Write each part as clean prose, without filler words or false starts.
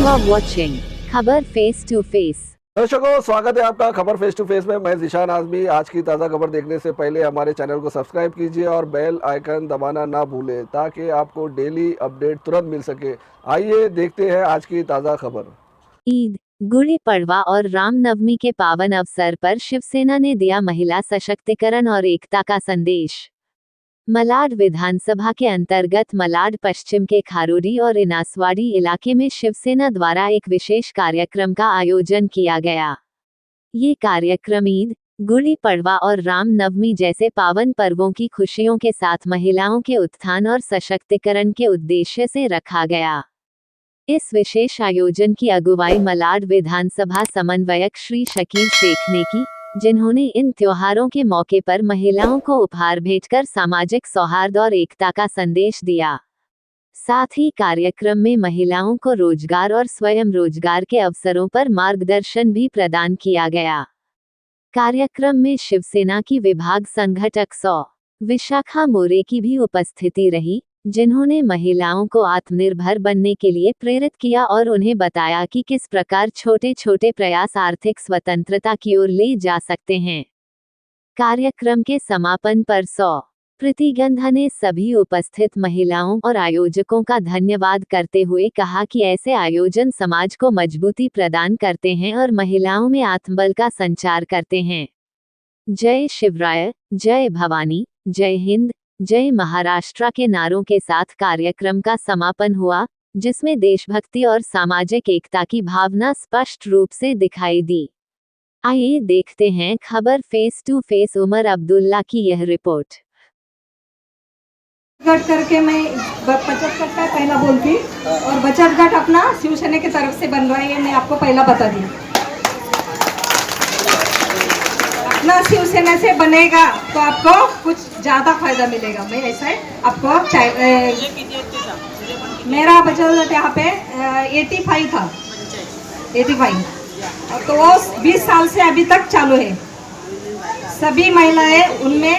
are watching खबर face to face. दर्शकों, स्वागत है आपका खबर फेस टू फेस में। मैं ज़ीशान आज़मी। आज की ताज़ा खबर देखने से पहले हमारे चैनल को सब्सक्राइब कीजिए और बेल आइकन दबाना ना भूलें ताकि आपको डेली अपडेट तुरंत मिल सके। आइए देखते हैं आज की ताज़ा खबर। ईद, गुड़ी पड़वा और रामनवमी के पावन अवसर पर शिवसेना ने दिया महिला सशक्तिकरण और एकता का संदेश। मलाड विधानसभा के अंतर्गत मलाड पश्चिम के खारूरी और इनासवाड़ी इलाके में शिवसेना द्वारा एक विशेष कार्यक्रम का आयोजन किया गया। ये कार्यक्रम ईद, गुड़ी पड़वा और रामनवमी जैसे पावन पर्वों की खुशियों के साथ महिलाओं के उत्थान और सशक्तिकरण के उद्देश्य से रखा गया। इस विशेष आयोजन की अगुवाई मलाड विधानसभा समन्वयक श्री शकील शेख ने की, जिन्होंने इन त्योहारों के मौके पर महिलाओं को उपहार भेंटकर सामाजिक सौहार्द और एकता का संदेश दिया। साथ ही कार्यक्रम में महिलाओं को रोजगार और स्वयं रोजगार के अवसरों पर मार्गदर्शन भी प्रदान किया गया। कार्यक्रम में शिवसेना की विभाग संगठक विशाखा मोरे की भी उपस्थिति रही, जिन्होंने महिलाओं को आत्मनिर्भर बनने के लिए प्रेरित किया और उन्हें बताया कि किस प्रकार छोटे छोटे प्रयास आर्थिक स्वतंत्रता की ओर ले जा सकते हैं। कार्यक्रम के समापन पर प्रतिगंधा ने सभी उपस्थित महिलाओं और आयोजकों का धन्यवाद करते हुए कहा कि ऐसे आयोजन समाज को मजबूती प्रदान करते हैं और महिलाओं में आत्मबल का संचार करते हैं। जय शिवराय, जय भवानी, जय हिंद, जय महाराष्ट्र के नारों के साथ कार्यक्रम का समापन हुआ, जिसमें देशभक्ति और सामाजिक एकता की भावना स्पष्ट रूप से दिखाई दी। आइए देखते हैं खबर face to face Omar Abdullah की यह रिपोर्ट। गट करके मैं बचत गट का पहला बोलती और बचत गट अपना शिवसेना की तरफ से बन रहा है, ये मैं आपको पहला बता दी। अपना शिवसेना से बनेगा तो आपको कुछ ज़्यादा फायदा मिलेगा। मैं ऐसा आपको मेरा बचत गट यहाँ पे 85 था, 85 तो वो 20 साल से अभी तक चालू है। सभी महिलाएं उनमें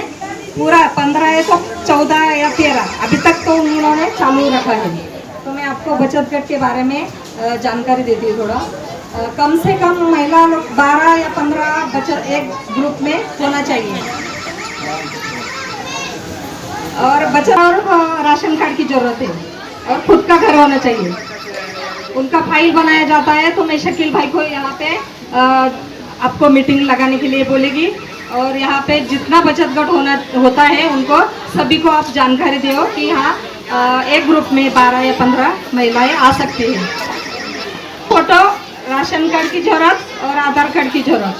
पूरा 15 है तो 14 या 13 अभी तक तो उन्होंने चालू रखा है। तो मैं आपको बचत गट के बारे में जानकारी देती हूँ थोड़ा। कम से कम महिला लोग 12 या 15 बचत एक ग्रुप में होना चाहिए और बचत और राशन कार्ड की जरूरत है और खुद का घर होना चाहिए। उनका फाइल बनाया जाता है। तो मैं शकील भाई को यहाँ पे आपको मीटिंग लगाने के लिए बोलेगी और यहाँ पे जितना बचत गट होता है उनको सभी को आप जानकारी दो कि यहाँ एक ग्रुप में 12 या 15 महिलाएं आ सकती हैं। फोटो, राशन कार्ड की जरूरत और आधार कार्ड की जरूरत,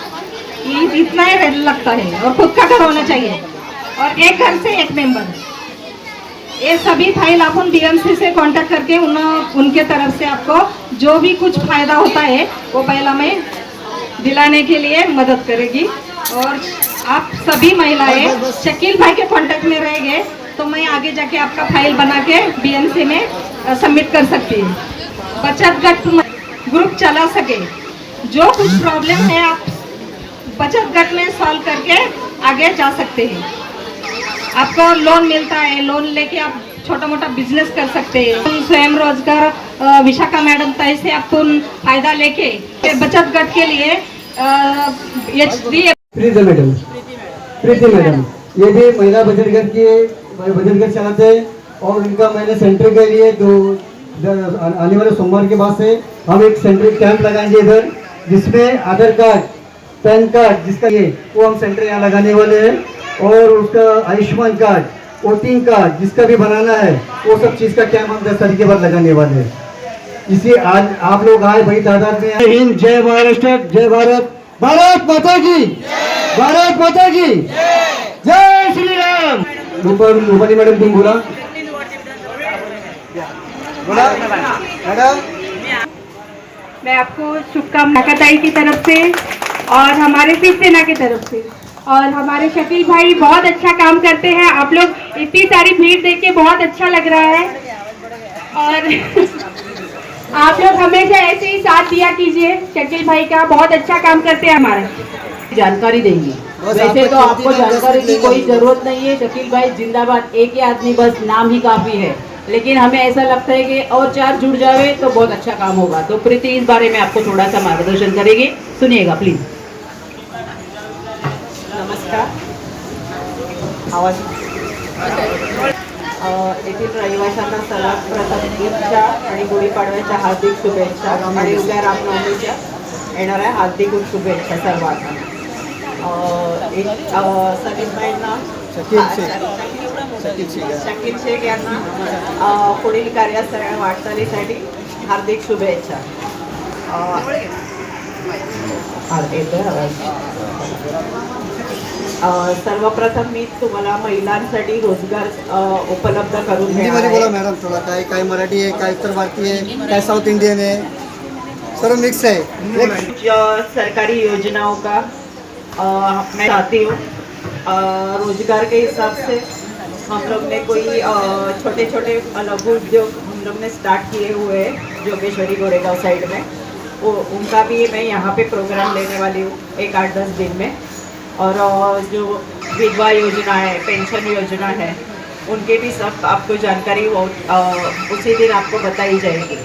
ये इतना ही लगता है और खुद का घर होना चाहिए और एक घर से एक मेंबर। ये सभी फाइल आप डीएमसी से कांटेक्ट करके उनके तरफ से आपको जो भी कुछ फायदा होता है वो पहला मैं दिलाने के लिए मदद करेगी। और आप सभी महिलाएं शकील भाई के कांटेक्ट में रहेंगे तो मैं आगे जाके आपका फाइल बना के बीएमसी में सबमिट कर सकती हूँ। बचत गट ग्रुप चला सके, जो कुछ प्रॉब्लम है आप बचत गट में सॉल्व करके आगे जा सकते हैं। आपको लोन मिलता है, लोन लेके आप छोटा मोटा बिजनेस कर सकते हैं। स्वयं रोजगार विशाखा मैडम तय से आपको फायदा लेके बचत गट के लिए प्रीति मैडम ये भी महिला बचत गट चलाते हैं और इनका मैंने सेंटर के लिए आने वाले सोमवार के बाद से हम एक सेंट्रल कैंप लगाएंगे इधर, जिसमें आधार कार्ड, पैन कार्ड जिसका ये वो हम सेंटर यहाँ लगाने वाले हैं और उसका आयुष्मान कार्ड, वोटिंग कार्ड जिसका भी बनाना है वो सब चीज़ का कैंप हम 10 तारीख के बाद लगाने वाले हैं। इसी आज आप लोग आए बड़ी तादाद में। जय हिंद, जय महाराष्ट्र, जय भारत, भारत माता की, भारत माता की जय श्री राम। रूपाली मैडम तुम बोला मैडम। मैं आपको शुभकामनाएं की तरफ से और हमारे शिवसेना की तरफ से और हमारे शकील भाई बहुत अच्छा काम करते हैं। आप लोग इतनी सारी भीड़ देख के बहुत अच्छा लग रहा है और आप लोग हमेशा ऐसे ही साथ दिया कीजिए। शकील भाई का बहुत अच्छा काम करते हैं। हमारा जानकारी देंगे। वैसे तो आपको जानकारी की कोई जरूरत नहीं है। शकील भाई जिंदाबाद, एक ही आदमी बस नाम ही काफी है। लेकिन हमें ऐसा लगता है कि और 4 जुड़ जावे तो बहुत अच्छा काम होगा। तो प्रीति इस बारे में आपको थोड़ा सा मार्गदर्शन करेगी, सुनिएगा प्लीज। नमस्कार. आवाज येथील रहिवाशांना सर्वप्रथम ईदच्या आणि गुढीपाडव्याच्या हार्दिक शुभेच्छा आणि उद्या रामनवमीच्या येणाऱ्या हार्दिक शुभेच्छा सर्वांना. सलीमबाईंना शकील शेख यांना पुढील कार्यासर वाटचालीसाठी हार्दिक शुभेच्छा. सर्वप्रथम मी तुम्हाला महिलांसाठी रोजगार उपलब्ध करून हिंदीमध्ये देणार बोला आहे. मॅडम थोड़ा. काय काय मराठी आहे, काय उत्तर भारतीय आहे, काय साउथ इंडियन है, सर्व मिक्स है. सरकारी योजनाओं का मैं चाहती हूँ रोजगार के हिसाब से हम लोग ने कोई छोटे छोटे लघु उद्योग हम लोग ने स्टार्ट किए हुए हैं जोगेश्वरी गोरेगांव साइड में. वो उनका भी मैं यहाँ पे प्रोग्राम लेने वाली हूँ एक 8-10 दिन में. और जो विधवा योजना है, पेंशन योजना है, उनके भी सब आपको जानकारी उसी दिन आपको बताई जाएगी.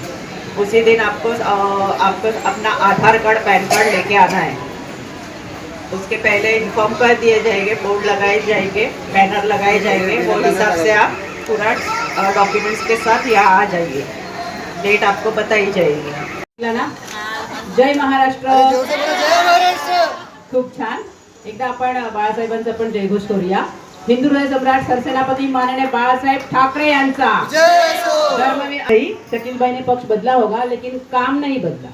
उसी दिन आपको अपना आधार कार्ड, पैन कार्ड लेके आना है. उसके पहले इन्फॉर्म कर दिए जाएंगे, बोर्ड लगाए जाएंगे, बैनर लगाए जाएंगे. वो हिसाब से आप पूरा डॉक्यूमेंट्स के साथ यहाँ आ जाइए. डेट आपको बताई जाएगी. ना जय महाराष्ट्र. खूप छान. एकदा आपण बाळासाहेबांचा पण जयघोष करूया. हिंदू हृदय सम्राट सरसेनापती माननीय बाळासाहेब ठाकरे यांचा धर्मवीर. शकीलबाई ने पक्ष बदला होगा लेकिन काम नहीं बदला.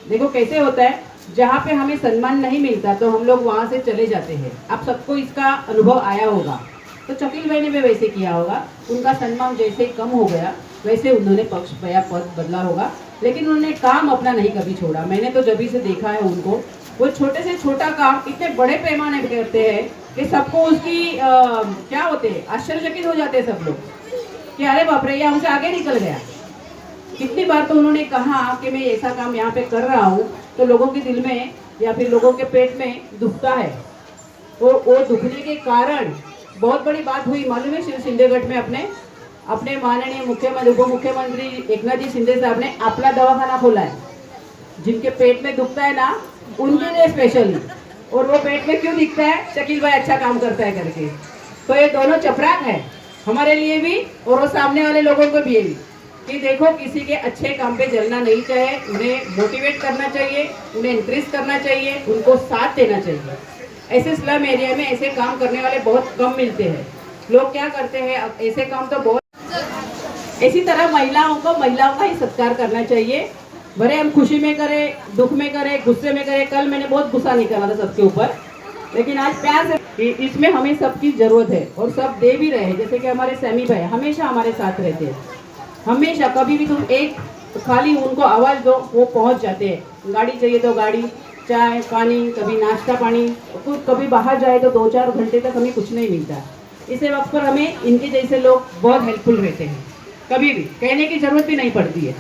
देखो कैसे होता है, जहाँ पे हमें सम्मान नहीं मिलता तो हम लोग वहाँ से चले जाते हैं. आप सबको इसका अनुभव आया होगा. तो शकीलबाई ने भी वैसे किया होगा. उनका सम्मान जैसे कम हो गया वैसे उन्होंने पक्ष या पद बदला होगा, लेकिन उन्होंने काम अपना नहीं कभी छोड़ा. मैंने तो जब से देखा है उनको, वो छोटे से छोटा काम इतने बड़े पैमाने पे करते हैं कि सबको उसकी क्या होते हैं, आश्चर्यचकित हो जाते हैं सब लोग कि अरे बाप रे, ये हमसे आगे निकल गया. कितनी बार तो उन्होंने कहा कि मैं ऐसा काम यहाँ पे कर रहा हूँ तो लोगों के दिल में या फिर लोगों के पेट में दुखता है. वो दुखने के कारण बहुत बड़ी बात हुई मालूम है. शिंदेगढ़ में अपने माननीय मुख्यमंत्री, उप मुख्यमंत्री एकनाथ जी शिंदे साहब ने अपना दवाखाना खोला है. जिनके पेट में दुखता है ना, उनके लिए स्पेशली. और वो पेट में क्यों दिखता है, शकील भाई अच्छा काम करता है करके. तो ये दोनों चपराक है हमारे लिए भी और वो सामने वाले लोगों को भी कि देखो किसी के अच्छे काम पे जलना नहीं चाहिए. उन्हें मोटिवेट करना चाहिए, उन्हें इंक्रीज करना चाहिए, उनको साथ देना चाहिए. ऐसे स्लम एरिया में ऐसे काम करने वाले बहुत कम मिलते हैं. लोग क्या करते हैं, ऐसे काम तो बहुत. इसी तरह महिलाओं का ही सत्कार करना चाहिए. भले हम खुशी में करें, दुख में करें, गुस्से में करें. कल मैंने बहुत गुस्सा निकाला था सबके ऊपर, लेकिन आज प्यार से. इसमें हमें सबकी जरूरत है और सब दे भी रहे हैं. जैसे कि हमारे सैमी भाई हमेशा हमारे साथ रहते हैं. हमेशा कभी भी तुम एक खाली उनको आवाज़ दो, वो पहुंच जाते हैं. गाड़ी चाहिए तो गाड़ी, चाय पानी, कभी नाश्ता पानी. तो कभी बाहर जाए तो 2-4 घंटे तक हमें कुछ नहीं मिलता. इसे वक्त पर हमें इनके जैसे लोग बहुत हेल्पफुल रहते हैं. कभी भी कहने की जरूरत भी नहीं पड़ती है.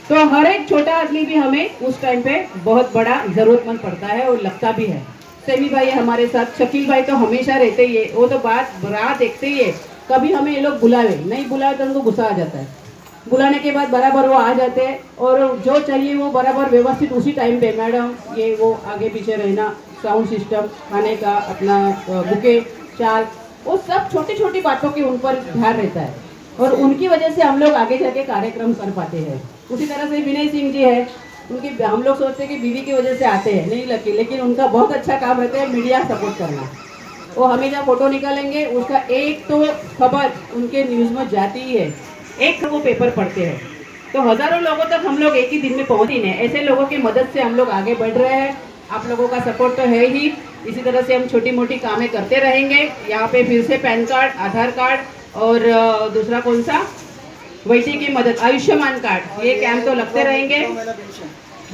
तो हर एक छोटा आदमी भी हमें उस टाइम पे बहुत बड़ा जरूरतमंद पड़ता है और लगता भी है. सैमी भाई हमारे साथ, शकील भाई तो हमेशा रहते ही है. वो तो रात देखते ही है. कभी हमें ये लोग बुलावे नहीं बुलावे तो उनको गुस्सा आ जाता है. बुलाने के बाद बराबर वो आ जाते हैं और जो चाहिए वो बराबर व्यवस्थित उसी टाइम पे, मैडम ये वो आगे पीछे रहना, साउंड सिस्टम, खाने का अपना बुके, चार, वो सब छोटी छोटी बातों के उन पर ध्यान रहता है और उनकी वजह से हम लोग आगे जाके कार्यक्रम कर पाते हैं. उसी तरह से विनय सिंह जी है, उनकी हम लोग सोचते हैं कि बीवी की वजह से आते हैं, नहीं लकी, लेकिन उनका बहुत अच्छा काम रहता है मीडिया सपोर्ट करना. वो हमेशा फोटो निकालेंगे, उसका एक तो खबर उनके न्यूज़ में जाती ही है. एक वो पेपर पढ़ते हैं तो हज़ारों लोगों तक हम लोग एक ही दिन में पहुँच ही नहीं. ऐसे लोगों की मदद से हम लोग आगे बढ़ रहे हैं. आप लोगों का सपोर्ट तो है ही. इसी तरह से हम छोटी मोटी कामें करते रहेंगे. यहाँ पे फिर से पैन कार्ड, आधार कार्ड और दूसरा कौन सा, वैसे की मदद, आयुष्मान कार्ड, ये कैंप तो लगते रहेंगे.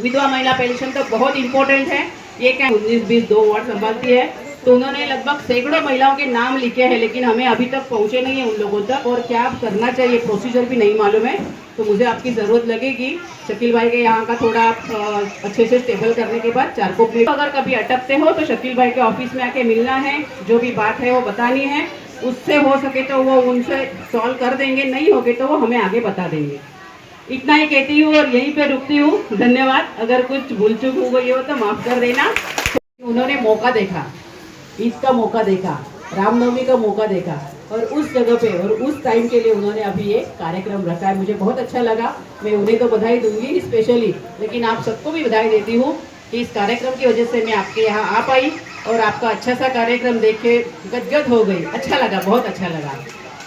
विधवा महिला पेंशन तो बहुत इंपॉर्टेंट है. ये कैंप 19-20 2 वार्ड संभालती है. तो उन्होंने लगभग सैकड़ों महिलाओं के नाम लिखे हैं, लेकिन हमें अभी तक पहुंचे नहीं है उन लोगों तक. और क्या करना चाहिए प्रोसीजर भी नहीं मालूम है. तो मुझे आपकी ज़रूरत लगेगी. शकील भाई के यहाँ का थोड़ा अच्छे से स्टेबल करने के बाद चारकोप में अगर कभी अटकते हो तो शकील भाई के ऑफिस में आके मिलना है. जो भी बात है वो बतानी है. उससे हो सके तो वो उनसे सॉल्व कर देंगे, नहीं होगे तो वो हमें आगे बता देंगे। इतना ही कहती हूँ और यहीं पे रुकती हूँ। धन्यवाद। अगर कुछ भूल चूक हो गई हो तो माफ कर देना। उन्होंने मौका देखा, ईद का मौका देखा, रामनवमी का मौका देखा और उस जगह पे और उस टाइम के लिए उन्होंने अभी ये कार्यक्रम रखा है। मुझे बहुत अच्छा लगा। मैं उन्हें तो बधाई दूंगी स्पेशली, लेकिन आप सबको भी बधाई देती हूँ कि इस कार्यक्रम की वजह से मैं आपके यहाँ आ पाई और आपका अच्छा सा कार्यक्रम देख के गदगद हो गई। अच्छा लगा, बहुत अच्छा लगा।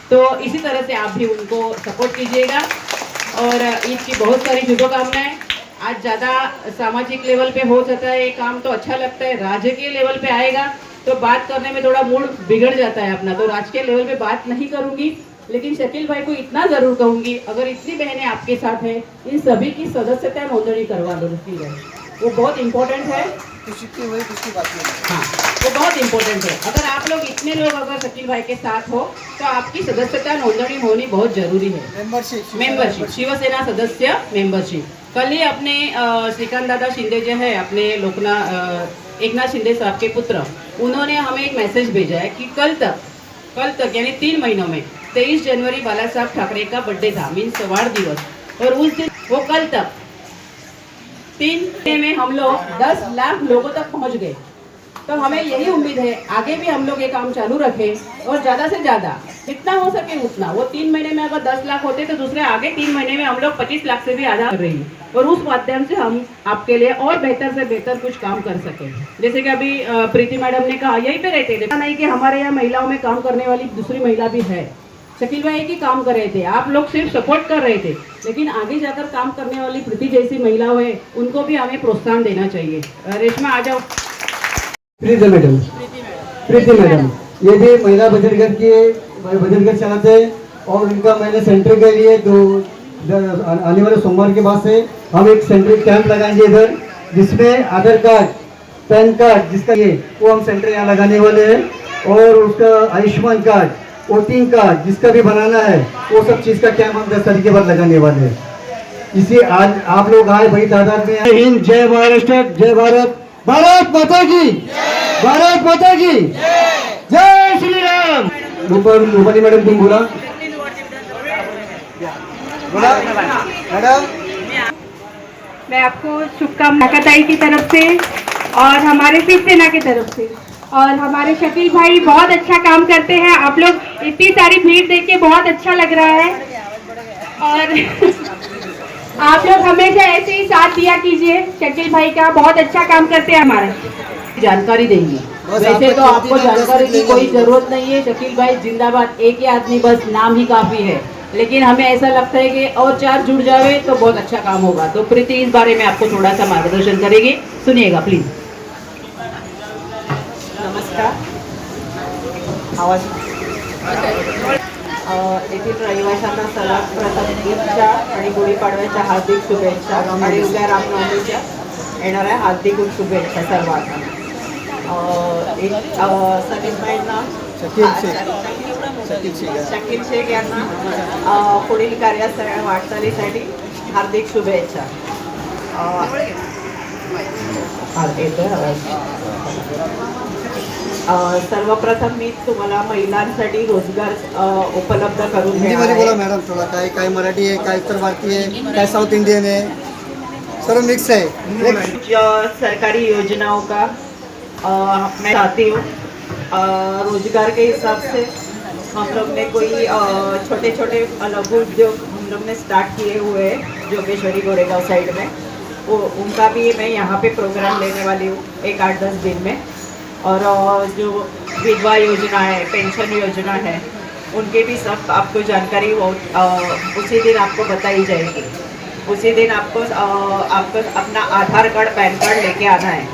तो इसी तरह से आप भी उनको सपोर्ट कीजिएगा और ईद की बहुत सारी शुभकामनाएं। आज ज़्यादा सामाजिक लेवल पे हो जाता है ये काम तो अच्छा लगता है, राजकीय लेवल पे आएगा तो बात करने में थोड़ा मूड बिगड़ जाता है अपना, तो राजकीय लेवल पे बात नहीं करूंगी। लेकिन शकील भाई को इतना जरूर कहूंगी, अगर इतनी बहनें आपके साथ हैं, इन सभी की सदस्यता नोंदणी करवा दो शकील भाई, वो बहुत इंपॉर्टेंट है। हाँ, वो बहुत इंपॉर्टेंट है। अगर आप लोग इतने लोग अगर शकील भाई के साथ हो तो आपकी सदस्यता नोंदणी होनी बहुत जरूरी है। मेंबरशिप, शिवसेना सदस्य मेंबरशिप। कल ही अपने श्रीकांत दादा शिंदे जो है अपने एकनाथ शिंदे साहब के पुत्र, उन्होंने हमें एक मैसेज भेजा है कि कल तक यानी 3 महीनों में 23 जनवरी बाला साहब ठाकरे का बर्थडे था, मीन्स वाढ़ दिवस, और उस दिन वो कल तक 3 महीने में हम लोग 10 लाख लोगों तक पहुंच गए। तो हमें यही उम्मीद है आगे भी हम लोग ये काम चालू रखें और ज़्यादा से ज़्यादा जितना हो सके उतना। वो 3 महीने में अगर 10 लाख होते तो दूसरे आगे 3 महीने में हम लोग 25 लाख से भी आधा कर रही हैं और उस माध्यम से हम आपके लिए और बेहतर से बेहतर कुछ काम कर सकें। जैसे कि अभी प्रीति मैडम ने कहा, यहीं पे रहते थे, नहीं कि हमारे यहाँ महिलाओं में काम करने वाली दूसरी महिला भी है। शकील भाई की काम कर रहे थे, आप लोग सिर्फ सपोर्ट कर रहे थे, लेकिन आगे जाकर काम करने वाली प्रीति जैसी महिलाओं है, उनको भी हमें प्रोत्साहन देना चाहिए। रेशमा आ जाओ। प्रीति मैडम, ये भी महिला बचत घर की बचत घर चलाते हैं और इनका मैंने सेंटर के लिए आने वाले सोमवार के बाद से हम एक सेंटर कैंप लगाएंगे इधर, जिसमें आधार कार्ड, पैन कार्ड जिसका ये वो हम सेंटर यहाँ लगाने वाले हैं और उसका आयुष्मान कार्ड, वोटिंग कार्ड जिसका भी बनाना है, वो सब चीज़ का कैंप हम 10 तारीख के बाद लगाने वाले हैं। इसी आज आप लोग आए बड़ी तादाद में। जय हिंद, जय महाराष्ट्र, जय भारत, भारत माता की, भारत माता की जय श्री राम। रूपाली मैडम तुम बोला मैडम। मैं आपको शुभकामनाएं ताई की तरफ से और हमारे शिवसेना की तरफ से, और हमारे शकील भाई बहुत अच्छा काम करते हैं। आप लोग इतनी सारी भीड़ देख के बहुत अच्छा लग रहा है और आप लोग हमेशा ऐसे ही साथ दिया कीजिए। शकील भाई का बहुत अच्छा काम करते हैं हमारे। जानकारी देंगी, वैसे तो आपको जानकारी की कोई जरूरत नहीं है। शकील भाई जिंदाबाद, एक ही आदमी बस नाम ही काफी है, लेकिन हमें ऐसा लगता है कि और 4 जुड़ जावे तो बहुत अच्छा काम होगा। तो प्रीति इस बारे में आपको थोड़ा सा मार्गदर्शन करेगी, सुनिएगा प्लीज। नमस्कार। आवाज येथील रहिवाशांना सलग प्रथम ईदच्या आणि गुढीपाडव्याच्या हार्दिक शुभेच्छा आणि उद्या रामनवमीच्या येणाऱ्या हार्दिक शुभेच्छा सर्वांना। सलीमबाईंना, शकील शेख यांना पुढील वाटचालीसाठी हार्दिक शुभेच्छा। सर्वप्रथम मी तुम्हाला महिलांसाठी रोजगार उपलब्ध करून हिंदीमध्ये बोला मॅडम थोडा, काय मराठी आहे, काय उत्तर भारतीय आहे, काय साउथ इंडियन है, सर्व मिक्स है। सरकारी योजनाओं का मैं चाहती हूँ रोजगार के हिसाब से हम लोग ने कोई छोटे छोटे लघु उद्योग हम लोग ने स्टार्ट किए हुए हैं जोगेश्वरी गोरेगांव साइड में, वो उनका भी मैं यहाँ पे प्रोग्राम लेने वाली हूँ एक 8-10 दिन में। और जो विधवा योजना है, पेंशन योजना है, उनके भी सब आपको जानकारी उसी दिन आपको बताई जाएगी। उसी दिन आपको अपना आधार कार्ड, पैन कार्ड लेके आना है।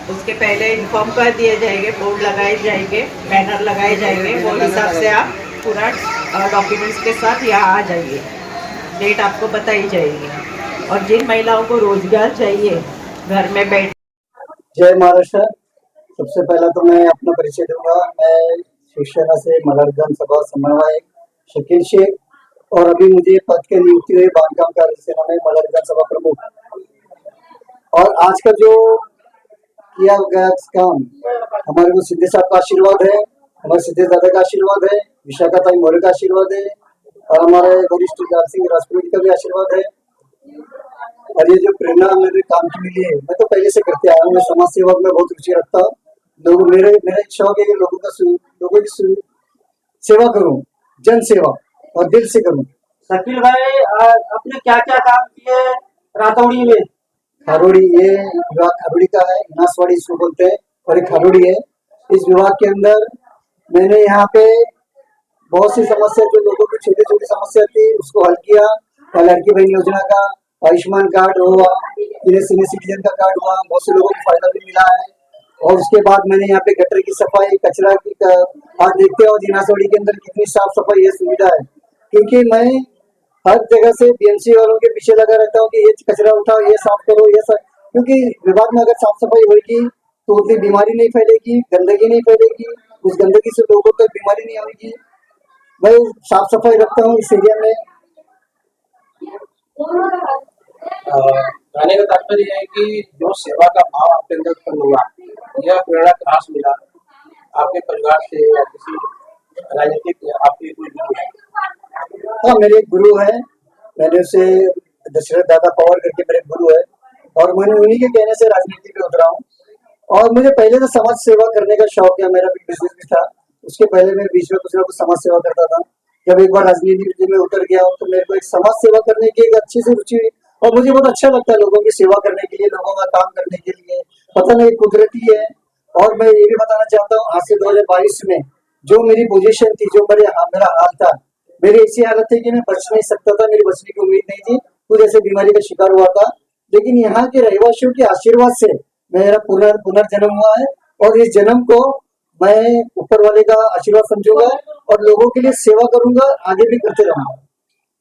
उसके पहले इन्फॉर्म कर दिए जाएंगे, बोर्ड लगाए जाएंगे, बैनर लगाए जाएंगे, वो हिसाब से आप पूरा डॉक्यूमेंट्स के साथ यहाँ आ जाइए। डेट आपको बताई जाएगी। और जिन महिलाओं को रोजगार चाहिए घर में बैठ। जय महाराष्ट्र। सबसे पहला तो मैं अपना परिचय दूंगा। मैं शिवसेना से मलाड विधानसभा समन्वयक शकील शेख, और अभी मुझे पद के नियुक्ति हुई बांधकाम कार्य सेना में मलाड विधानसभा प्रमुख। और आज का जो किया गया काम हमारे को सिद्धे साहब का आशीर्वाद है हमारे सिद्धेश दादा का आशीर्वाद है, विशाखा ताई मौर्य का आशीर्वाद है और हमारे वरिष्ठ जाल सिंह राजपूत का भी आशीर्वाद है। और ये जो प्रेरणा मेरे काम की मिली है, मैं तो पहले से करते आया हूँ। मैं समाज सेवा में बहुत रुचि रखता हूँ। मेरा एक शौक है कि लोगों की सेवा करूं, जन सेवा और दिल से करूं। शकील भाई आपने क्या क्या काम किए रातौड़ी में? खारोड़ी, ये विभाग खारोड़ी का है, नासवाड़ी इसको बोलते हैं, और एक खारोड़ी है। इस विभाग के अंदर मैंने यहाँ पे बहुत सी समस्या, जो लोगों की छोटी छोटी समस्या थी, उसको हल किया। लड़की बहन योजना का, आयुष्मान कार्ड हुआ, सीनियर सिटीजन का कार्ड हुआ, बहुत से लोगों को फायदा भी मिला है। और उसके बाद मैंने यहाँ पे गटर की सफाई, कचरा की, आज देखते हो नासवाड़ी के अंदर कितनी साफ सफाई है, सुविधा है। क्योंकि मैं हर जगह से बीएमसी वालों के पीछे लगा रहता हूँ कि ये कचरा उठाओ, ये साफ करो, ये सब। क्योंकि विभाग में अगर साफ सफाई होगी तो उतनी बीमारी नहीं फैलेगी, गंदगी नहीं फैलेगी, उस गंदगी से लोगों को बीमारी नहीं होगी। मैं साफ सफाई रखता हूँ इस एरिया में। कहने का तात्पर्य है कि जो सेवा का भाव आपके अंदर उत्पन्न हुआ, यह प्रेरणा कहाँ से मिला? आपके परिवार से या किसी राजनीतिक आपके कोई गुरु है? हाँ, मेरे एक गुरु है, मैंने उसे दशरथ दादा पवार करके मेरे गुरु है, और मैंने उन्हीं के कहने से राजनीति में उतरा हूँ। और मुझे पहले तो समाज सेवा करने का शौक है, मेरा भी बिजनेस भी था। उसके पहले मैं बीच में कुछ ना कुछ समाज सेवा करता था। जब एक बार राजनीति में उतर गया तो मेरे को एक समाज सेवा करने की एक अच्छी सी रुचि हुई, और मुझे बहुत अच्छा लगता है लोगों की सेवा करने के लिए, लोगों का काम करने के लिए। पता नहीं, कुदरती है। और मैं ये भी बताना चाहता हूँ, आज से 2022 में जो मेरी पोजीशन थी, जो मेरा हाल था, मेरी ऐसी हालत थी कि मैं बच नहीं सकता था, मेरी बचने की उम्मीद नहीं थी, कुछ ऐसे बीमारी का शिकार हुआ था। लेकिन यहाँ के रहवासियों के आशीर्वाद से मेरा पुनर्जन्म हुआ है, और इस जन्म को मैं ऊपर वाले का आशीर्वाद समझूंगा और लोगों के लिए सेवा करूंगा, आगे भी करते रहूंगा।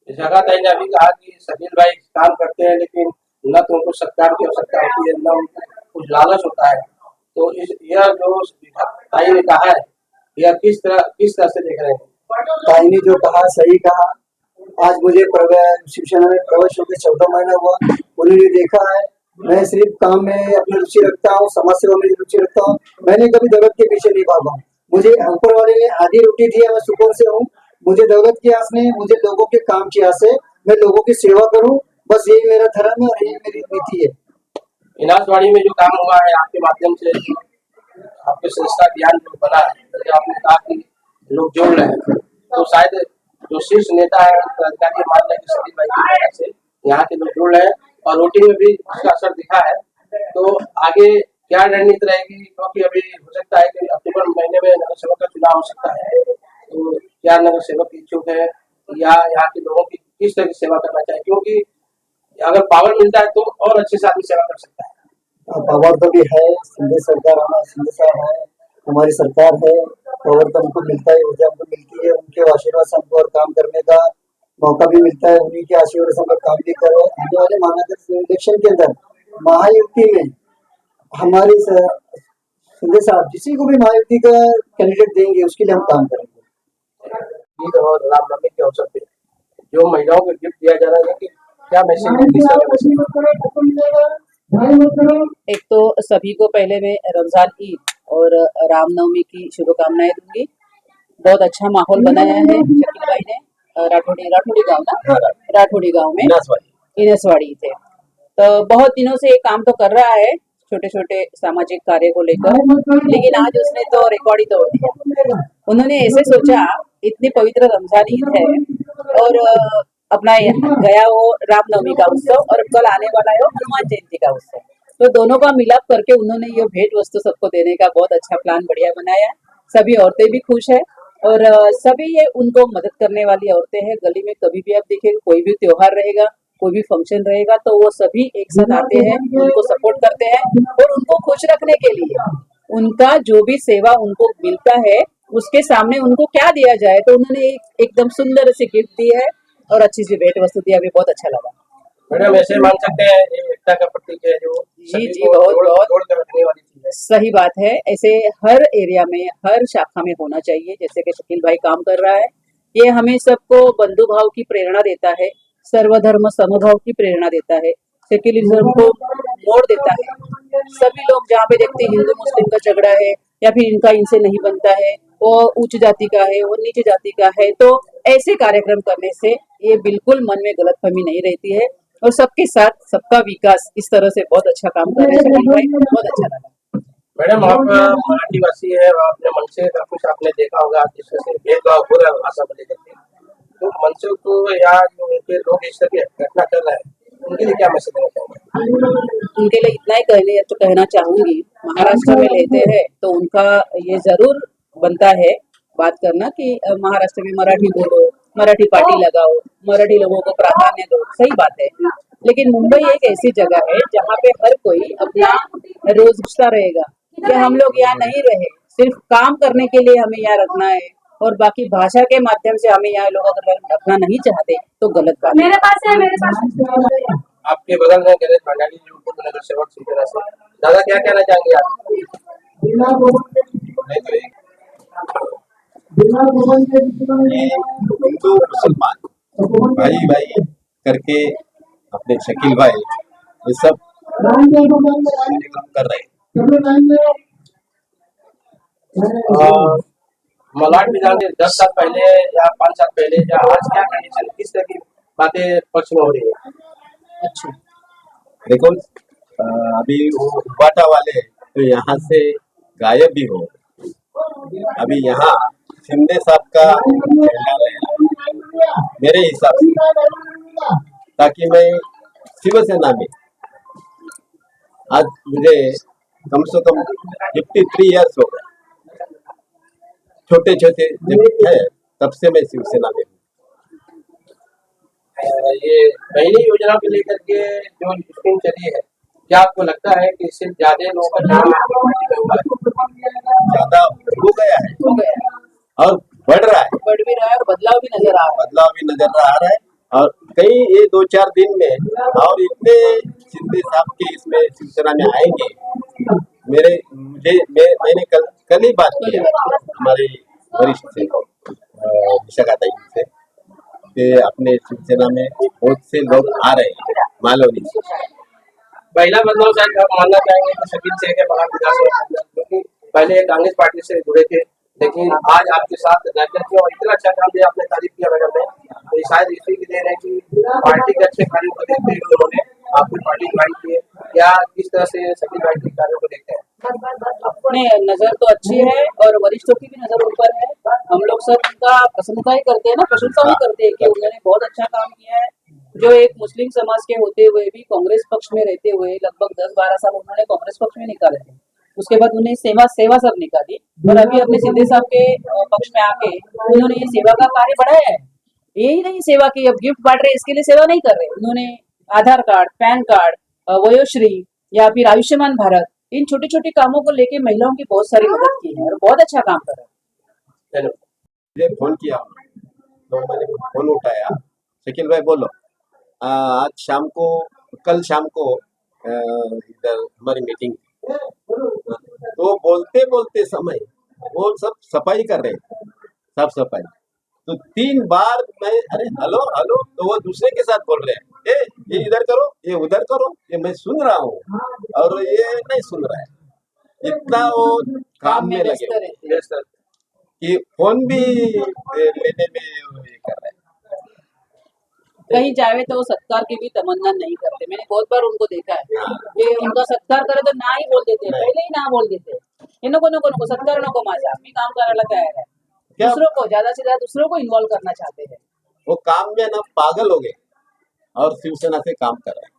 विशाखा ताई ने अभी कहा कि शकील भाई काम करते हैं, लेकिन न तो उनको सरकार की आवश्यकता होती है, न उनको कुछ लालच होता है। तो यह जो ताई ने कहा है, यह किस तरह से देख रहे हैं? ताई ने जो कहा सही कहा। आज मुझे शिवसेना में प्रवेश होकर 14 महीना हुआ। उन्होंने देखा है मैं सिर्फ काम में अपनी रुचि रखता हूँ, समाज सेवा में रुचि रखता हूँ। मैंने कभी दौलत के पीछे नहीं भागा। मुझे ऊपर वाले ने आधी रोटी दी है, मैं सुकून से हूँ। मुझे दौलत की आस नहीं, मुझे लोगों के काम की आस है। मैं लोगों की सेवा करूँ, बस यही मेरा धर्म है और यही मेरी नीति है। इनासवाड़ी में जो काम हुआ है आपके माध्यम से, आपके संस्था ज्ञान जो बना है, जैसे आपने कहा कि लोग जोड़ रहे हैं, तो शायद जो शीर्ष नेता है अधिकारी मान लें कि शकील भाई की वजह से यहाँ के लोग जुड़ रहे हैं, और वोटिंग में भी उसका असर दिखा है। तो आगे क्या रणनीति रहेगी? क्योंकि अभी हो सकता है कि अक्टूबर महीने में नगर सेवक का चुनाव हो सकता है, तो क्या नगर सेवक इच्छुक है या यहाँ के लोगों की किस तरह की सेवा करना चाहिए? क्योंकि अगर पावर मिलता है तो और अच्छे से आदमी सेवा कर सकता है। पावर तो भी है, सिंधे सरकार हमारा सिंधे साहब है, हमारी सरकार है। पावर तो हमको मिलता है, ऊर्जा हमको मिलती है, उनके आशीर्वाद से हमको और काम करने का मौका भी मिलता है, उन्हीं के आशीर्वाद से हम काम भी करो। आने वाले महानगर इलेक्शन के अंदर महायुति में हमारी सिंधे साहब जिसी को भी महायुति का कैंडिडेट देंगे, उसके लिए हम काम करेंगे। ईद और रामनवमी के अवसर पे जो महिलाओं को गिफ्ट दिया जा रहा है, कि क्या मैसेज? एक तो सभी को पहले मैं रमजान ईद और रामनवमी की शुभकामनाएं दूंगी। बहुत अच्छा माहौल बनाया है शकील भाई ने राठौड़ी गांव में इनसवाड़ी थे। तो बहुत दिनों से ये काम तो कर रहा है, छोटे छोटे सामाजिक कार्य को लेकर, लेकिन आज उसने तो रिकॉर्ड ही तोड़ दिया। उन्होंने ऐसे सोचा, इतनी पवित्र रमजान ईद है और अपना गया वो रामनवमी का उत्सव और कल आने वाला है वो हनुमान जयंती का उत्सव, तो दोनों का मिलाप करके उन्होंने ये भेंट वस्तु सबको देने का बहुत अच्छा प्लान बढ़िया बनाया। सभी औरतें भी खुश है और सभी ये उनको मदद करने वाली औरतें हैं। गली में कभी भी आप देखेंगे, कोई भी त्योहार रहेगा, कोई भी फंक्शन रहेगा, तो वो सभी एक साथ आते हैं, उनको सपोर्ट करते हैं और उनको खुश रखने के लिए उनका जो भी सेवा उनको मिलता है उसके सामने उनको क्या दिया जाए, तो उन्होंने एकदम सुंदर सी गिफ्ट दी है और अच्छी सी भेंट वस्तु दी। हमें बहुत अच्छा लगा। मैडम ऐसे मान सकते हैं एकता का प्रतीक है, जो जी बहुत जोड़ कर रखने वाली चीज है। सही बात है। ऐसे हर एरिया में, हर शाखा में होना चाहिए, जैसे कि शकील भाई काम कर रहा है। ये हमें सबको बंधु भाव की प्रेरणा देता है, सर्वधर्म समभाव की प्रेरणा देता है, सेक्युलरिज्म को मोड़ देता है। सभी लोग जहाँ पे देखते हैं हिंदू मुस्लिम का झगड़ा है या फिर इनका इनसे नहीं बनता है, वो उच्च जाति का है, वो नीचे जाति का है, तो ऐसे कार्यक्रम करने से ये बिल्कुल मन में गलतफहमी नहीं रहती है और सबके साथ सबका विकास इस तरह से बहुत अच्छा काम कर रहे हैं शकील भाई, बहुत अच्छा लगा। मैडम आप मराठीवासी है और अपने मन से सब कुछ आपने देखा होगा, जिस तरह से भेदभाव हो रहा है भाषा को लेकर के, तो मनसे को या जो उनके लोग इस तरह की घटना कर रहे हैं उनके लिए क्या मैसेज देना चाहेंगे? उनके लिए इतना ही कहना चाहूंगी, महाराष्ट्र में रहते हैं तो उनका ये जरूर बनता है बात करना कि महाराष्ट्र में मराठी बोलो, मराठी पार्टी लगाओ, मराठी लोगों को प्राधान्य दो, सही बात है। लेकिन मुंबई एक ऐसी जगह है जहाँ पे हर कोई अपना रोज पूछता रहेगा कि हम लोग यहाँ नहीं रहे, सिर्फ काम करने के लिए हमें यहाँ रखना है और बाकी भाषा के माध्यम से हमें यहाँ लोग अगर रखना नहीं चाहते तो गलत बात है। मेरे पास है। आपके बगल में गणेश भंडारी जी उप नगर सेवक शिवसेना से, दादा क्या कहना चाहेंगे आप? ये हिंदू मुसलमान भाई भाई करके अपने शकील भाई ये सब कार्यक्रम कर रहे हैं। मलाड विधान के 10 साल पहले या 5 साल पहले या आज क्या कंडीशन, किस तरह की बातें पक्ष में हो रही है? अच्छा, देखो अभी वो उबाटा वाले तो यहाँ से गायब भी हो, अभी यहाँ शिंदे साहब का मेरे हिसाब से, ताकि मैं शिवसेना में आज मुझे कम से कम 53 इयर्स हो गए, छोटे छोटे जब है तब से मैं शिवसेना में हूँ। ये पहली योजना को लेकर के जो स्कीम चली है, क्या आपको लगता है कि इससे ज्यादा लोगों का ज्यादा हो गया है और बढ़ रहा है, बढ़ भी रहा है और बदलाव भी नजर आ रहा है। बदलाव भी नजर आ रहा है और कई ये 2-4 दिन में और इतने शिंदे साहब के इसमें शिवसेना में आएंगे। मैंने कल ही बात की हमारे वरिष्ठ से विशाखा ताई से कि अपने शिवसेना में बहुत से लोग आ रहे हैं मालवनी से। पहला बदलाव शायद आप मानना चाहेंगे कि शकील से के बाहर विधानसभा, क्योंकि पहले कांग्रेस पार्टी से जुड़े थे लेकिन आज आपके साथ रहकर के और इतना अच्छा काम दिया, आपने तारीफ किया मैडम ने, तो शायद इसी की देर है कि पार्टी के अच्छे कार्यों को देखते हुए उन्होंने आपकी पार्टी ज्वाइन की है। क्या किस तरह से शकील भाई के कार्यों को देखते हैं? अपने नजर तो अच्छी है और वरिष्ठों की भी नजर ऊपर है, हम लोग सब उनका प्रशंसा ही करते हैं ना, प्रशंसा भी करते हैं कि उन्होंने बहुत अच्छा काम किया है। जो एक मुस्लिम समाज के होते हुए भी कांग्रेस पक्ष में रहते हुए लगभग 10-12 साल उन्होंने कांग्रेस पक्ष में निकाले थे, उसके बाद उन्हें सेवा सब निकाली और अभी अपने शिंदे साहब के पक्ष में आके उन्होंने ये सेवा का कार्य बढ़ाया है। यही नहीं सेवा की अब गिफ्ट बांट रहे इसके लिए सेवा नहीं कर रहे, उन्होंने आधार कार्ड, पैन कार्ड, वयोश्री या फिर आयुष्मान भारत, इन छोटे छोटे कामों को लेके महिलाओं की बहुत सारी मदद की है और बहुत अच्छा काम कर रहे हैं। मुझे फोन किया तो मैंने फोन उठाया, शकील भाई बोलो आज शाम को, कल शाम को इधर हमारी मीटिंग, तो बोलते बोलते समय वो सब सफाई कर रहे थे, साफ सफाई, तो 3 बार मैं अरे हेलो हेलो, तो वो दूसरे के साथ बोल रहे हैं ये इधर करो, ये उधर करो, ये मैं सुन रहा हूँ और ये नहीं सुन रहा है, इतना वो काम में लगे कि फोन भी लेने में ये कर रहे हैं। कहीं जावे तो वो सत्कार की भी तमन्ना नहीं करते, मैंने बहुत बार उनको देखा है कि उनका सत्कार करे तो ना ही बोल देते, पहले ही ना बोल देते, ये नको सत्कार नको माझा, मी काम करायला तयार है, दूसरों को ज्यादा से ज्यादा दूसरों को इन्वॉल्व करना चाहते हैं। वो काम में ना पागल हो गए और शिवसेना से काम कर रहे हैं।